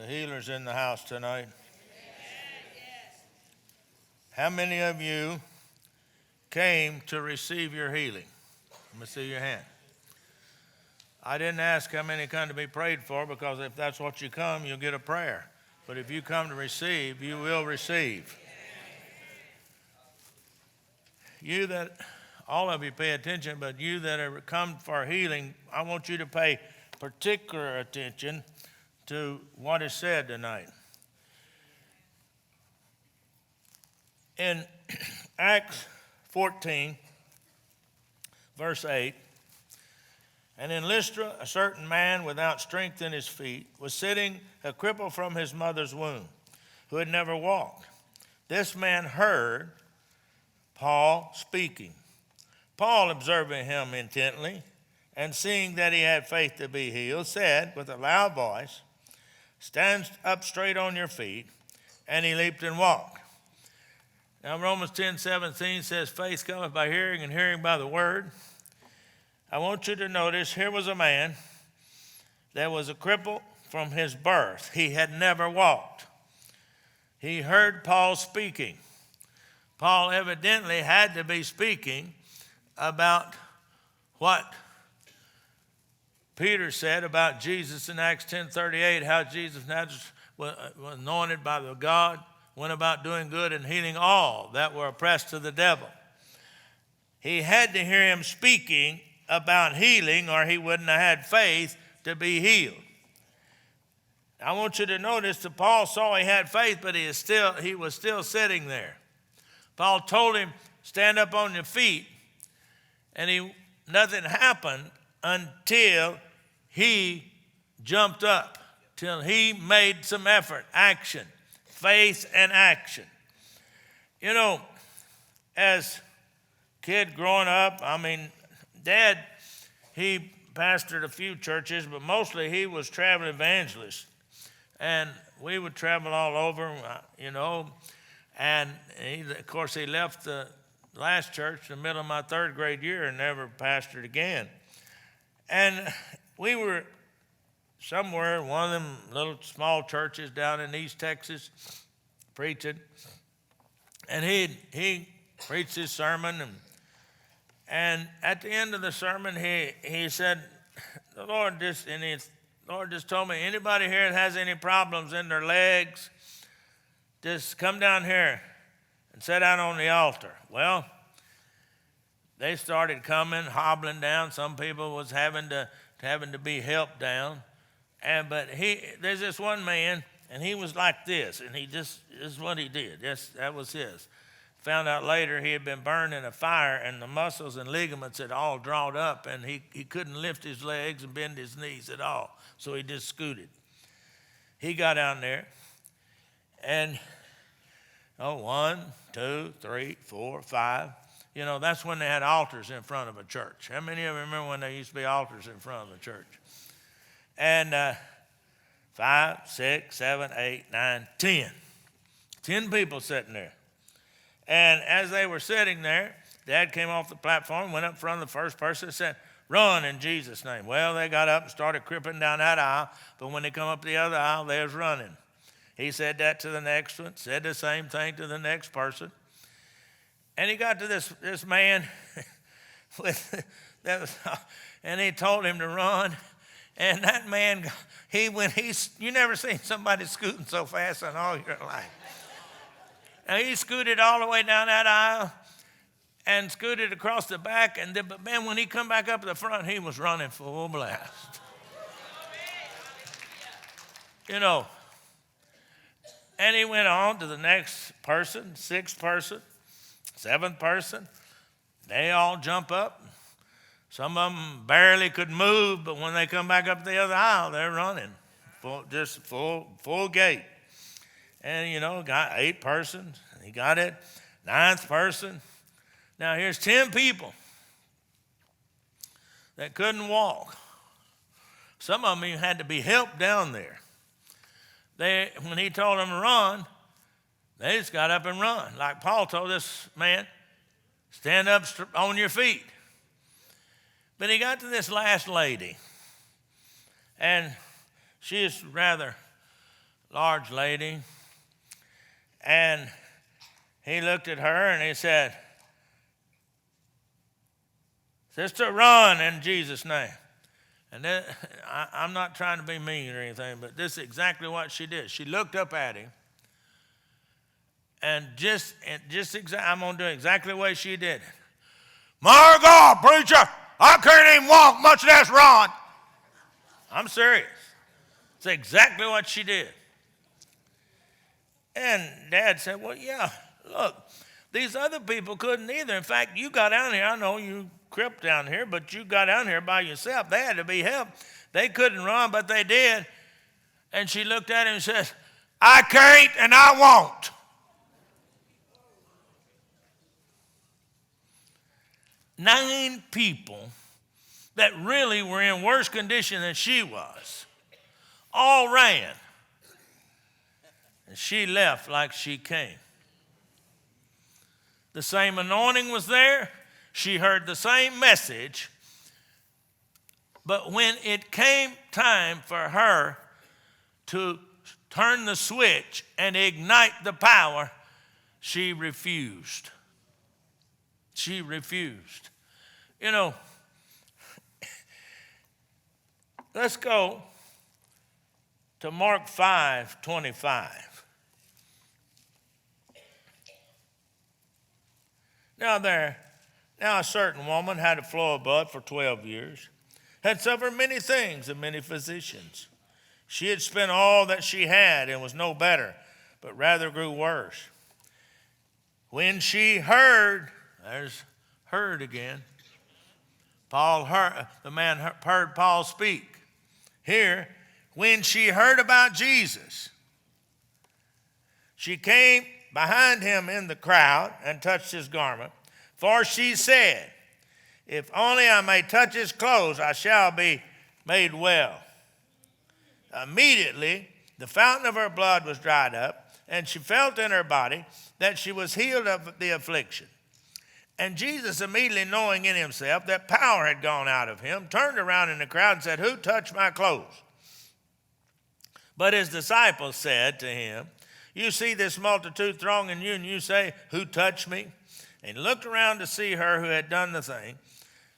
The healer's in the house tonight. How many of you came to receive your healing? Let me see your hand. I didn't ask how many come to be prayed for, because if that's what you come, you'll get a prayer. But if you come to receive, you will receive. You that, all of you pay attention, but you that are come for healing, I want you to pay particular attention to what is said tonight. In Acts 14, verse 8, and in Lystra, a certain man without strength in his feet was sitting, a cripple from his mother's womb, who had never walked. This man heard Paul speaking. Paul, observing him intently, and seeing that he had faith to be healed, said with a loud voice, "Stand up straight on your feet," and he leaped and walked. Now Romans 10:17 says, faith cometh by hearing, and hearing by the word. I want you to notice, here was a man that was a cripple from his birth. He had never walked. He heard Paul speaking. Paul evidently had to be speaking about what Peter said about Jesus in Acts 10:38, how Jesus was anointed by the God, went about doing good and healing all that were oppressed of the devil. He had to hear him speaking about healing, or he wouldn't have had faith to be healed. I want you to notice that Paul saw he had faith, but he was still sitting there. Paul told him, stand up on your feet, and nothing happened until he jumped up, till he made some effort, action, faith and action. You know, as a kid growing up, Dad, he pastored a few churches, but mostly he was traveling evangelist. And we would travel all over, and of course he left the last church in the middle of my third grade year and never pastored again. And we were somewhere in one of them little small churches down in East Texas preaching. And he preached his sermon, and at the end of the sermon he said, the Lord just told me, anybody here that has any problems in their legs, just come down here and sit down on the altar. Well, they started coming, hobbling down. Some people was having to be helped down. But there's this one man, and he was like this, and this is what he did. Yes, that was his. Found out later he had been burned in a fire, and the muscles and ligaments had all drawn up, and he couldn't lift his legs and bend his knees at all. So he just scooted. He got down there, and 1, 2, 3, 4, 5. That's when they had altars in front of a church. How many of you remember when there used to be altars in front of a church? And 5, 6, 7, 8, 9, 10. 10 people sitting there. And as they were sitting there, Dad came off the platform, went up in front of the first person and said, "Run in Jesus' name." Well, they got up and started crippling down that aisle, but when they come up the other aisle, they was running. He said that to the next one, said the same thing to the next person. And he got to this man, and he told him to run. And that man, you never seen somebody scooting so fast in all your life. And he scooted all the way down that aisle and scooted across the back. But man, when he come back up to the front, he was running full blast. And he went on to the next person, sixth person, seventh person. They all jump up. Some of them barely could move, but when they come back up the other aisle, they're running, full gait. And, got 8 persons. He got it. 9th person. Now, here's 10 people that couldn't walk. Some of them even had to be helped down there. When he told them to run, they just got up and run. Like Paul told this man, stand up on your feet. But he got to this last lady, and she is rather large lady. And he looked at her and he said, "Sister, run in Jesus' name." And then, I'm not trying to be mean or anything, but this is exactly what she did. She looked up at him, and I'm going to do it exactly the way she did it. "My God, preacher, I can't even walk, much less run." I'm serious. It's exactly what she did. And Dad said, "Well, yeah, look, these other people couldn't either. In fact, you got down here. I know you crept down here, but you got down here by yourself. They had to be helped. They couldn't run, but they did." And she looked at him and said, "I can't and I won't." Nine people that really were in worse condition than she was all ran. And she left like she came. The same anointing was there. She heard the same message. But when it came time for her to turn the switch and ignite the power, she refused. She refused. You know, let's go to Mark 5:25. Now a certain woman had a flow of blood for 12 years, had suffered many things of many physicians. She had spent all that she had and was no better, but rather grew worse. When she heard, there's heard again. The man heard Paul speak. Here, when she heard about Jesus, she came behind him in the crowd and touched his garment. For she said, "If only I may touch his clothes, I shall be made well." Immediately, the fountain of her blood was dried up, and she felt in her body that she was healed of the affliction. And Jesus, immediately knowing in himself that power had gone out of him, turned around in the crowd and said, "Who touched my clothes?" But his disciples said to him, "You see this multitude thronging you, and you say, 'Who touched me?'" And he looked around to see her who had done the thing.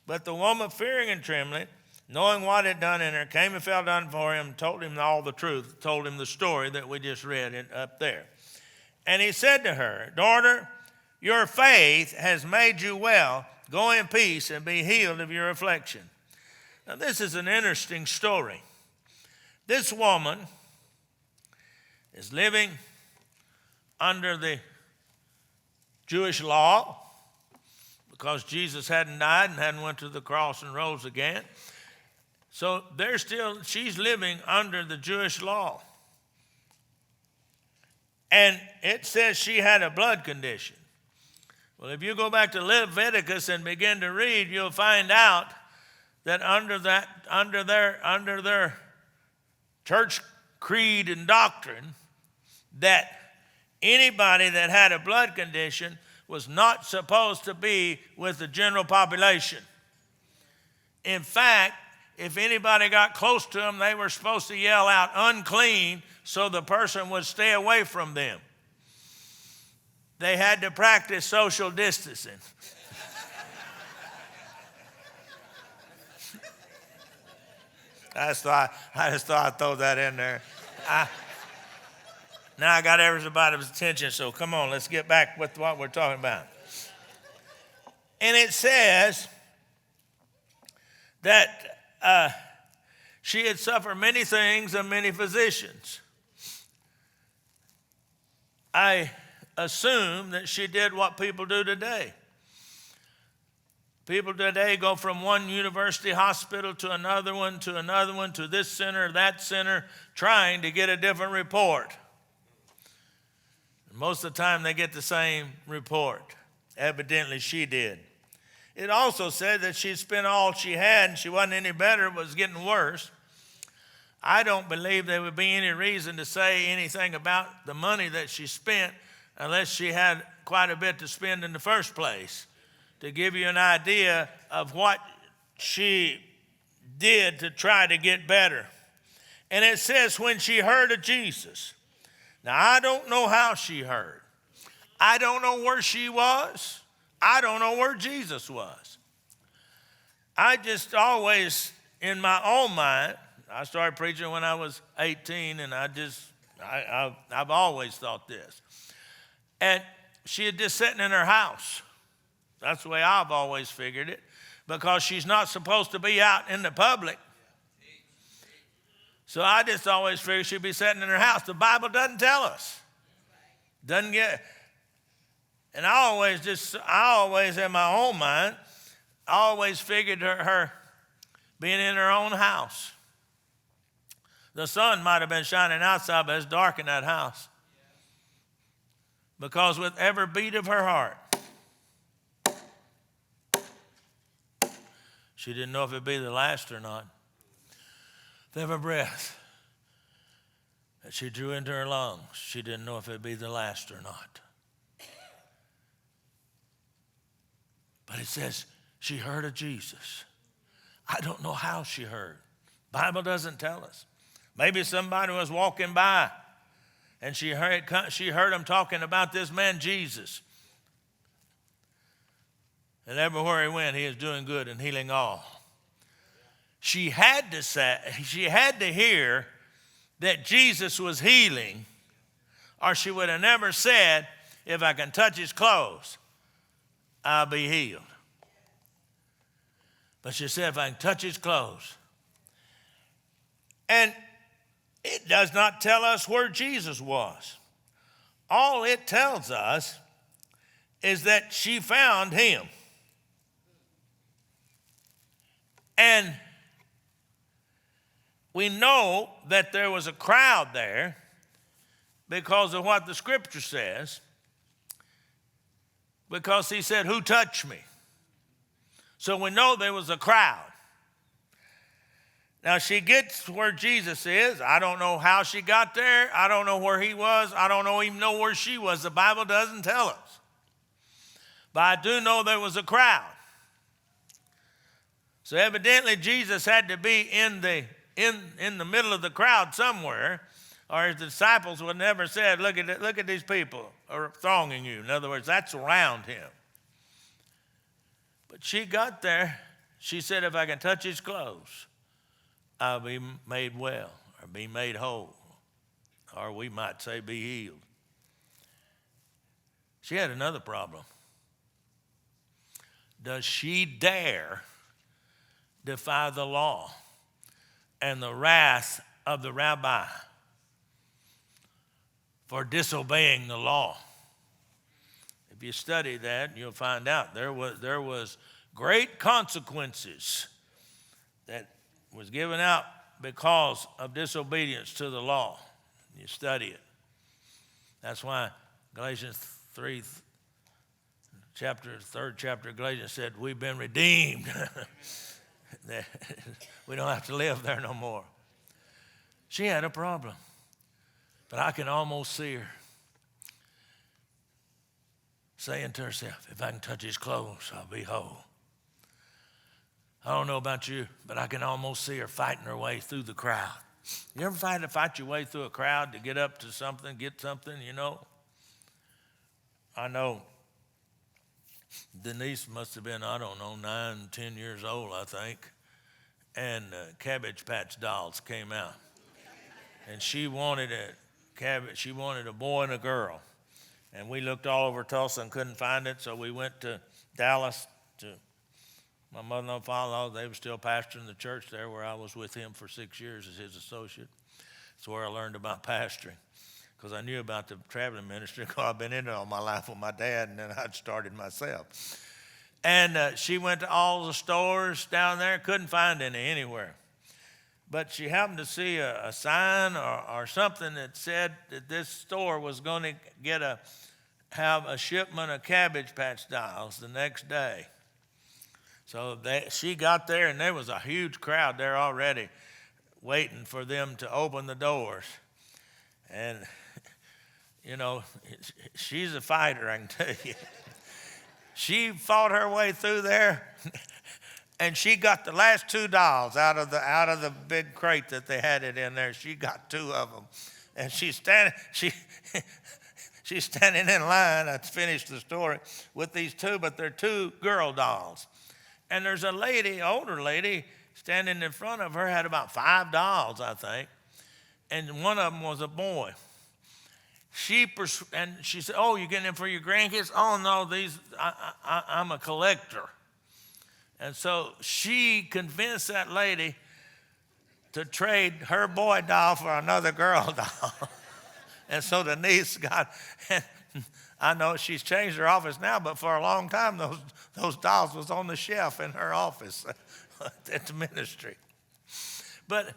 But the woman, fearing and trembling, knowing what had done in her, came and fell down before him, told him all the truth, told him the story that we just read up there. And he said to her, "Daughter, your faith has made you well. Go in peace and be healed of your affliction." Now, this is an interesting story. This woman is living under the Jewish law because Jesus hadn't died and hadn't went to the cross and rose again. So she's living under the Jewish law. And it says she had a blood condition. Well, if you go back to Leviticus and begin to read, you'll find out that under their church creed and doctrine, that anybody that had a blood condition was not supposed to be with the general population. In fact, if anybody got close to them, they were supposed to yell out, "Unclean," so the person would stay away from them. They had to practice social distancing. I just thought I'd throw that in there. Now I got everybody's attention, so come on, let's get back with what we're talking about. And it says that she had suffered many things of many physicians. I assume that she did what people do today. People today go from one university hospital to another one, to this center, that center, trying to get a different report. And most of the time they get the same report. Evidently she did. It also said that she spent all she had and she wasn't any better, it was getting worse. I don't believe there would be any reason to say anything about the money that she spent unless she had quite a bit to spend in the first place, to give you an idea of what she did to try to get better. And it says when she heard of Jesus. Now, I don't know how she heard. I don't know where she was. I don't know where Jesus was. I just always, in my own mind, I started preaching when I was 18, and I've always thought this. And she had just sitting in her house. That's the way I've always figured it, because she's not supposed to be out in the public. So I just always figured she'd be sitting in her house. The Bible doesn't tell us. Doesn't get. And I always in my own mind, I always figured her being in her own house. The sun might have been shining outside, but it's dark in that house. Because with every beat of her heart, she didn't know if it'd be the last or not. With every breath that she drew into her lungs, she didn't know if it'd be the last or not. But it says she heard of Jesus. I don't know how she heard. Bible doesn't tell us. Maybe somebody was walking by and she heard him talking about this man Jesus. And everywhere he went, he is doing good and healing all. She had to hear that Jesus was healing, or she would have never said, if I can touch his clothes, I'll be healed. But she said, if I can touch his clothes. And it does not tell us where Jesus was. All it tells us is that she found him. And we know that there was a crowd there because of what the scripture says. Because he said, who touched me? So we know there was a crowd. Now she gets where Jesus is. I don't know how she got there. I don't know where he was. I don't even know where she was. The Bible doesn't tell us. But I do know there was a crowd. So evidently Jesus had to be in the middle of the crowd somewhere, or his disciples would never said, look at these people are thronging you. In other words, that's around him. But she got there. She said, if I can touch his clothes, I'll be made well, or be made whole, or we might say be healed. She had another problem. Does she dare defy the law and the wrath of the rabbi for disobeying the law? If you study that, you'll find out there was great consequences that was given out because of disobedience to the law. You study it. That's why Galatians 3, third chapter of Galatians said, we've been redeemed. We don't have to live there no more. She had a problem, but I can almost see her saying to herself, if I can touch his clothes, I'll be whole. I don't know about you, but I can almost see her fighting her way through the crowd. You ever fight your way through a crowd to get up to something, get something, you know? I know Denise must have been, 9, 10 years old, I think. And Cabbage Patch Dolls came out. And she wanted a boy and a girl. And we looked all over Tulsa and couldn't find it, so we went to Dallas to my mother-in-law and father-in-law. They were still pastoring the church there where I was with him for 6 years as his associate. That's where I learned about pastoring, because I knew about the traveling ministry because I've been in it all my life with my dad, and then I'd started myself. And she went to all the stores down there, couldn't find any anywhere. But she happened to see a sign or something that said that this store was going to have a shipment of Cabbage Patch Dolls the next day. So she got there, and there was a huge crowd there already waiting for them to open the doors. And, you know, she's a fighter, I can tell you. She fought her way through there, and she got the last 2 dolls out of the big crate that they had it in there. She got 2 of them. and she's standing in line. I finished the story with these two, but they're two girl dolls. And there's a lady, older lady, standing in front of her, had about 5 dolls, I think. And one of them was a boy. And she said, "Oh, you getting them for your grandkids?" "Oh, no, I'm a collector." And so she convinced that lady to trade her boy doll for another girl doll. And so the niece got, and I know she's changed her office now, but for a long time, those dolls was on the shelf in her office at the ministry. But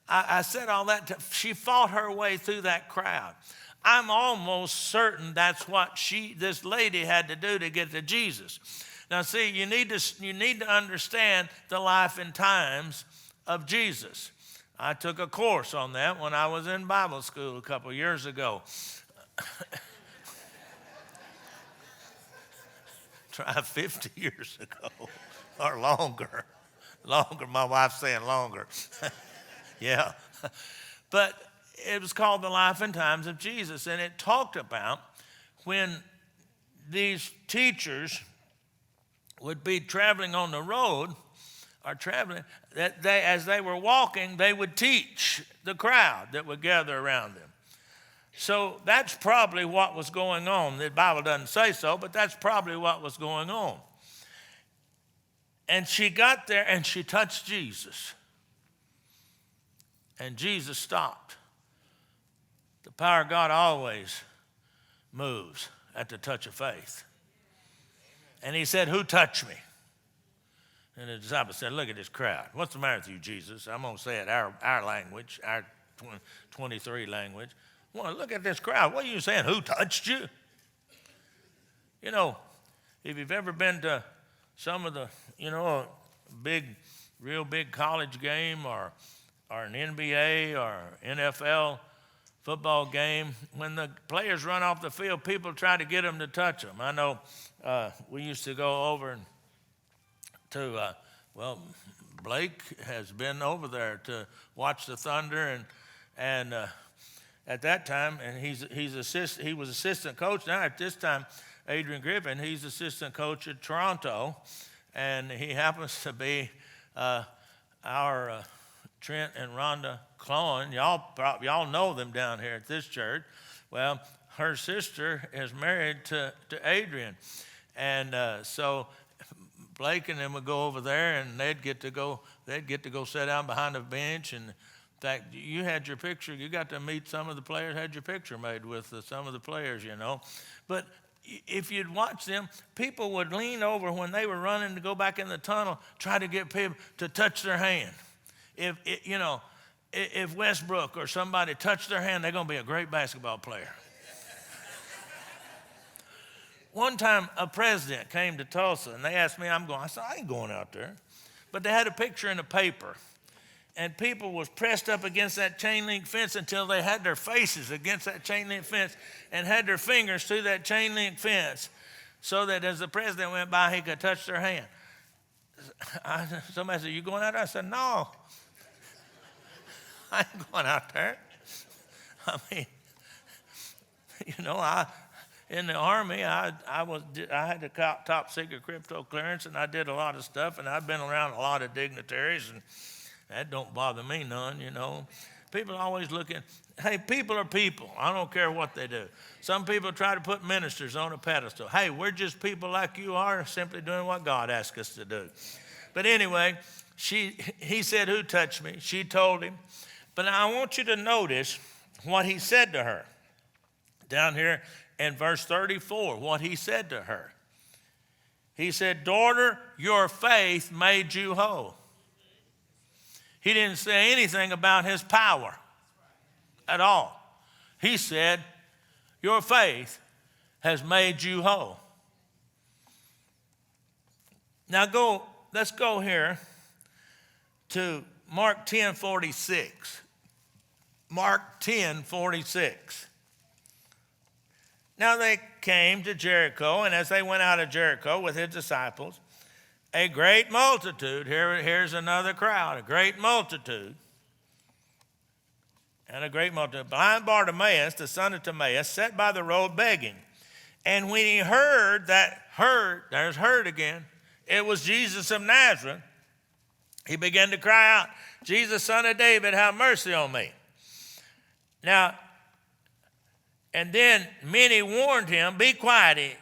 I said all that, she fought her way through that crowd. I'm almost certain that's what this lady had to do to get to Jesus. Now, see, you need to understand the life and times of Jesus. I took a course on that when I was in Bible school a couple years ago. Try 50 years ago or longer. Longer, my wife's saying longer. Yeah. But it was called The Life and Times of Jesus, and it talked about when these teachers would be traveling on the road or traveling, that as they were walking, they would teach the crowd that would gather around them. So that's probably what was going on. The Bible doesn't say so, but that's probably what was going on. And she got there and she touched Jesus. And Jesus stopped. The power of God always moves at the touch of faith. And he said, "Who touched me?" And the disciples said, "Look at this crowd. What's the matter with you, Jesus?" I'm going to say it our language, our 23 language. "Well, look at this crowd. What are you saying? Who touched you?" You know, if you've ever been to some of the, a real big college game or an NBA or NFL football game, when the players run off the field, people try to get them to touch them. I know we used to go over to, Blake has been over there to watch the Thunder, and at that time, and he was assistant coach. Now at this time, Adrian Griffin, he's assistant coach at Toronto, and he happens to be our Trent and Rhonda Clohan. Y'all know them down here at this church. Well, her sister is married to Adrian, and so Blake and them would go over there, and they'd get to go sit down behind the bench. And in fact, you had your picture. You got to meet some of the players. Had your picture made with some of the players, But if you'd watch them, people would lean over when they were running to go back in the tunnel, try to get people to touch their hand. If Westbrook or somebody touched their hand, they're going to be a great basketball player. One time, a president came to Tulsa, and they asked me, I said, "I ain't going out there." But they had a picture in the paper, and people was pressed up against that chain link fence until they had their faces against that chain link fence and had their fingers through that chain link fence so that as the president went by, he could touch their hand. Somebody said, "You going out there?" I said, "No, I ain't going out there." I mean, in the Army, I had the top secret crypto clearance, and I did a lot of stuff, and I've been around a lot of dignitaries, and that don't bother me none, People are always looking, hey, people are people. I don't care what they do. Some people try to put ministers on a pedestal. Hey, we're just people like you are, simply doing what God asked us to do. But anyway, he said, "Who touched me?" She told him. But I want you to notice what he said to her. Down here in verse 34, what he said to her. He said, "Daughter, your faith made you whole." He didn't say anything about his power at all. He said, "Your faith has made you whole." Now let's go here to Mark 10:46. Mark 10:46. Now they came to Jericho, and as they went out of Jericho with his disciples, a great multitude, here's another crowd, a great multitude. and a great multitude. Blind Bartimaeus, the son of Timaeus, sat by the road begging. And when he heard, there's heard again, it was Jesus of Nazareth, he began to cry out, Jesus, son of David, have mercy on me. Now, and then many warned him, be quiet.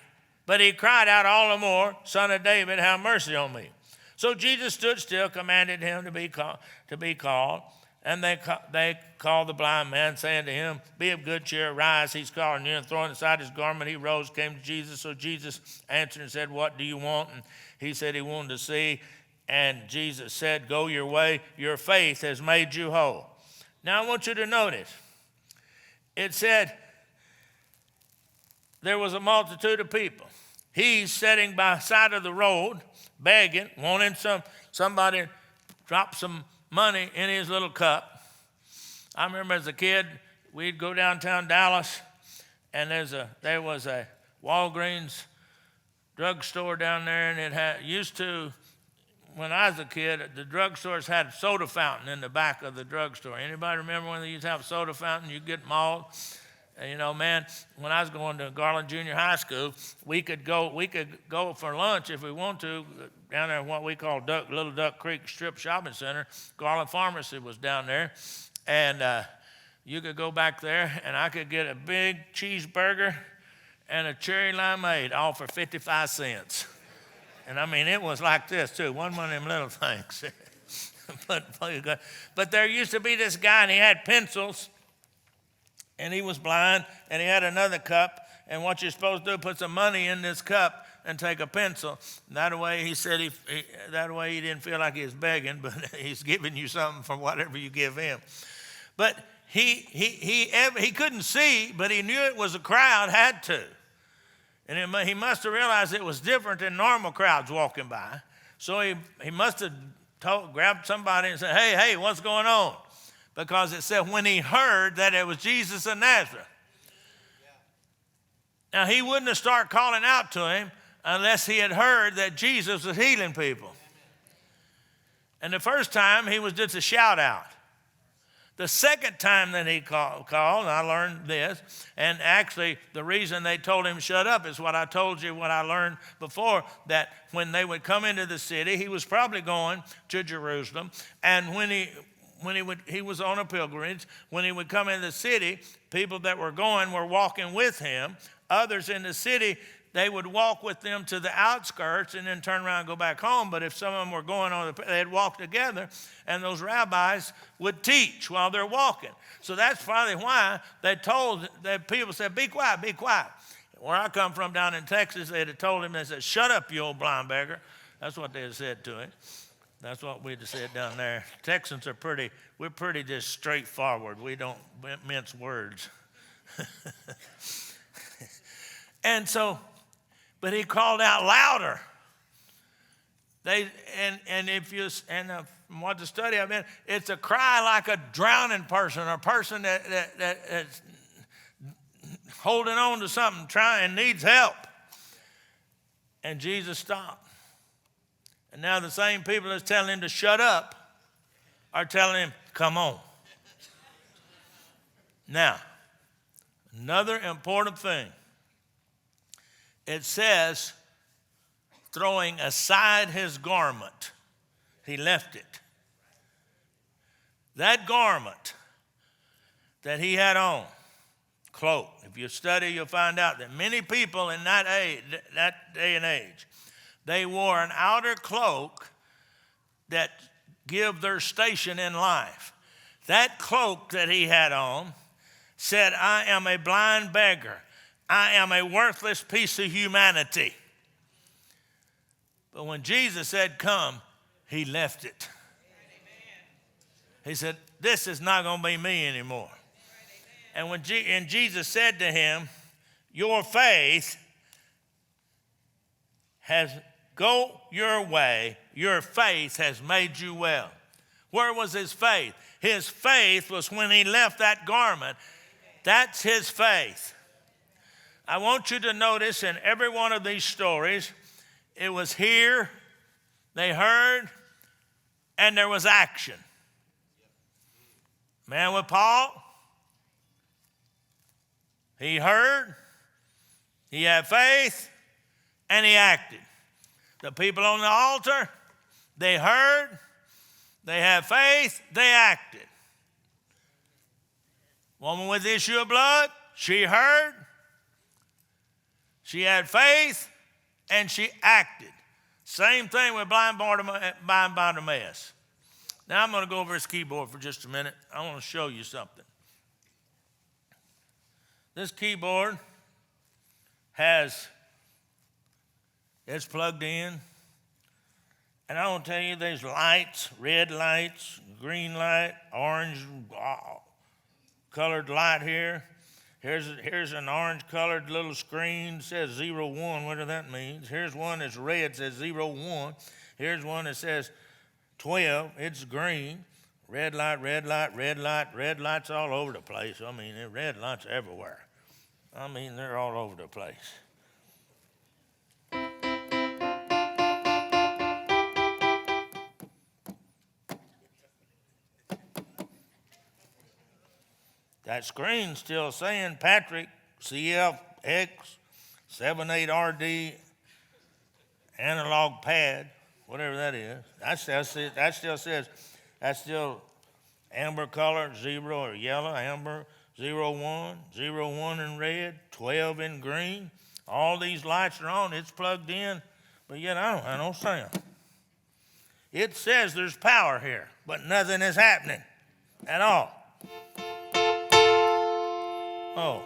But he cried out all the more, Son of David, have mercy on me. So Jesus stood still, commanded him to be called. And they called the blind man, saying to him, be of good cheer, rise, he's calling you. And throwing aside his garment, he rose, came to Jesus. So Jesus answered and said, what do you want? And he said he wanted to see. And Jesus said, go your way, your faith has made you whole. Now I want you to notice, it said, there was a multitude of people. He's sitting by the side of the road, begging, wanting somebody to drop some money in his little cup. I remember as a kid, we'd go downtown Dallas, and there was a Walgreens drugstore down there, and it used to, when I was a kid, the drugstores had a soda fountain in the back of the drugstore. Anybody remember when they used to have a soda fountain? You'd get mauled. You know, man, when I was going to Garland Junior High School, we could go for lunch if we want to down there in what we call Little Duck Creek Strip Shopping Center. Garland Pharmacy was down there, and you could go back there, and I could get a big cheeseburger and a cherry limeade, all for 55 cents. And I mean, it was like this too. One of them little things. But there used to be this guy, and he had pencils. And he was blind, and he had another cup. And what you're supposed to do, put some money in this cup and take a pencil. That way, he said, that way he didn't feel like he was begging, but he's giving you something for whatever you give him. But he couldn't see, but he knew it was a crowd, had to. And he must have realized it was different than normal crowds walking by. So he must have grabbed somebody and said, hey, what's going on? Because it said when he heard that it was Jesus of Nazareth. Now, he wouldn't have started calling out to him unless he had heard that Jesus was healing people. And the first time, he was just a shout out. The second time that he called, and I learned this, and actually the reason they told him shut up is what I told you, what I learned before, that when they would come into the city, he was probably going to Jerusalem, and when he was on a pilgrimage. When he would come into the city, people that were going were walking with him. Others in the city, they would walk with them to the outskirts and then turn around and go back home. But if some of them were going they'd walk together, and those rabbis would teach while they're walking. So that's probably why people said, be quiet, be quiet. Where I come from down in Texas, they'd have told him, they said, shut up, you old blind beggar. That's what they had said to him. That's what we'd have said down there. Texans we're pretty just straightforward. We don't mince words. And so, but he called out louder. From what the study I've been, it's a cry like a drowning person, or a person that's holding on to something, trying, needs help. And Jesus stopped. And now the same people that's telling him to shut up are telling him, come on. Now, another important thing. It says, throwing aside his garment, he left it. That garment that he had on, cloak, if you study, you'll find out that many people in that day and age, they wore an outer cloak that give their station in life. That cloak that he had on said, I am a blind beggar. I am a worthless piece of humanity. But when Jesus said, come, he left it. He said, this is not going to be me anymore. And when Jesus said to him, your faith has go your way, your faith has made you well. Where was his faith? His faith was when he left that garment. That's his faith. I want you to notice in every one of these stories, it was here, they heard, and there was action. Man, with Paul, He heard, he had faith, and he acted. The people on the altar, they heard, they had faith, they acted. Woman with the issue of blood, she heard, she had faith, and she acted. Same thing with blind Bartimaeus. Now I'm going to go over his keyboard for just a minute. I want to show you something. This keyboard it's plugged in. And I want to tell you, there's lights, red lights, green light, orange colored light here. Here's an orange-colored little screen, says 01, whatever that means. Here's one that's red, says 01. Here's one that says 12, it's green. Red light, red light, red light, red lights all over the place. I mean, there are red lights everywhere. I mean, they're all over the place. That screen's still saying Patrick, CFX, 78RD, analog pad, whatever that is. That still says, that's still amber color, 0 or yellow, amber, 01, 01 in red, 12 in green. All these lights are on, it's plugged in, but yet I don't have no sound. It says there's power here, but nothing is happening at all. Oh,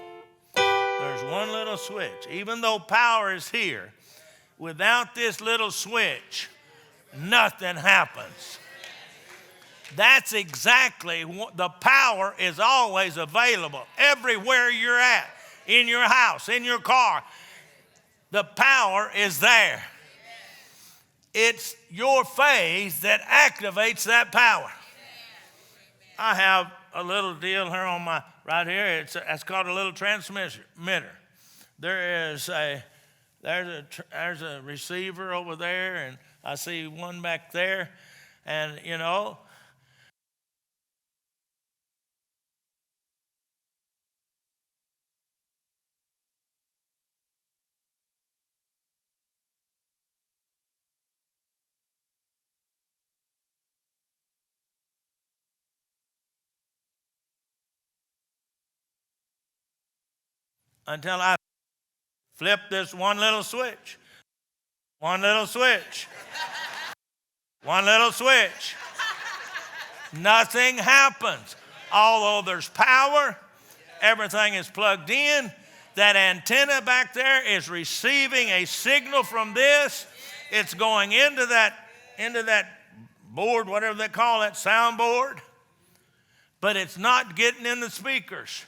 there's one little switch. Even though power is here, without this little switch, nothing happens. That's exactly what the power is always available everywhere you're at, in your house, in your car. The power is there. It's your faith that activates that power. I have a little deal here on my right here. It's called a little transmitter. There's a receiver over there, and I see one back there, and you know. Until I flip this one little switch. One little switch. One little switch. Nothing happens. Although there's power, everything is plugged in. That antenna back there is receiving a signal from this. It's going into that board, whatever they call that, sound board. But it's not getting in the speakers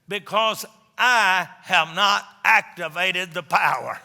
because I have not activated the power.